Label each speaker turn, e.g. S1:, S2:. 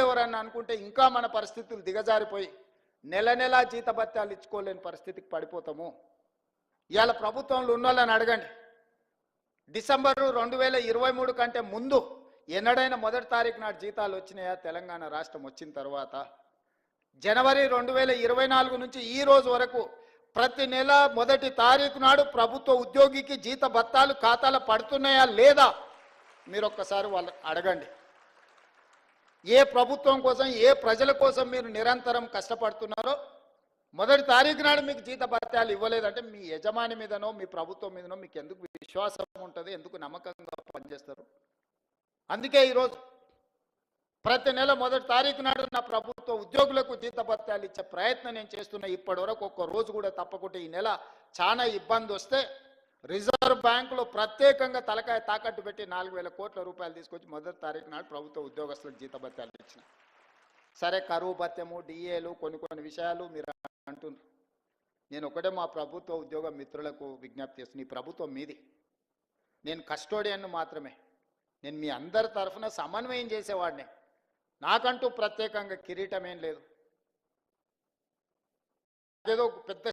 S1: ఎవరన్నా అనుకుంటే ఇంకా మన పరిస్థితులు దిగజారిపోయి నెల నెలా జీతభత్యాలు ఇచ్చుకోలేని పరిస్థితికి పడిపోతాము. ఇవాళ ప్రభుత్వంలో ఉన్న వాళ్ళని అడగండి, డిసెంబరు 2023 కంటే ముందు ఎన్నడైనా మొదటి తారీఖు నాడు జీతాలు వచ్చినాయా? తెలంగాణ రాష్ట్రం వచ్చిన తర్వాత జనవరి 2024 నుంచి ఈ రోజు వరకు ప్రతి నెల మొదటి తారీఖు నాడు ప్రభుత్వ ఉద్యోగికి జీతభత్యాలు ఖాతాలో పడుతున్నాయా లేదా? మీరు ఒక్కసారి వాళ్ళని అడగండి. ఏ ప్రభుత్వం కోసం, ఏ ప్రజల కోసం మీరు నిరంతరం కష్టపడుతున్నారో మొదటి తారీఖు నాడు మీకు జీతభత్యాలు ఇవ్వలేదంటే మీ యజమాని మీదనో మీ ప్రభుత్వం మీదనో మీకు ఎందుకు విశ్వాసం ఉంటుంది? ఎందుకు నమ్మకంగా పనిచేస్తారు? అందుకే ఈరోజు ప్రతి నెల మొదటి తారీఖు నాడు నా ప్రభుత్వ ఉద్యోగులకు జీతభత్యాలు ఇచ్చే ప్రయత్నం నేను చేస్తున్నా. ఇప్పటి వరకు ఒక్క రోజు కూడా తప్పకుండా ఈ నెల చాలా ఇబ్బంది వస్తే రిజర్వ్ బ్యాంకులో ప్రత్యేకంగా తలకాయ తాకట్టు పెట్టి 4,000 కోట్ల రూపాయలు తీసుకొచ్చి మొదటి తారీఖు నాడు ప్రభుత్వ ఉద్యోగస్తులకు జీతభత్యాలు ఇచ్చిన. సరే, కరువు భత్యము, డిఏలు, కొన్ని విషయాలు మీరు అంటున్నారు. నేను ఒకటే మా ప్రభుత్వ ఉద్యోగ మిత్రులకు విజ్ఞప్తి చేస్తున్నాను. ఈ ప్రభుత్వం మీది, నేను కస్టోడియన్ మాత్రమే. నేను మీ అందరి తరఫున సమన్వయం చేసేవాడిని. నాకంటూ ప్రత్యేకంగా కిరీటం ఏం లేదు. ఏదో పెద్ద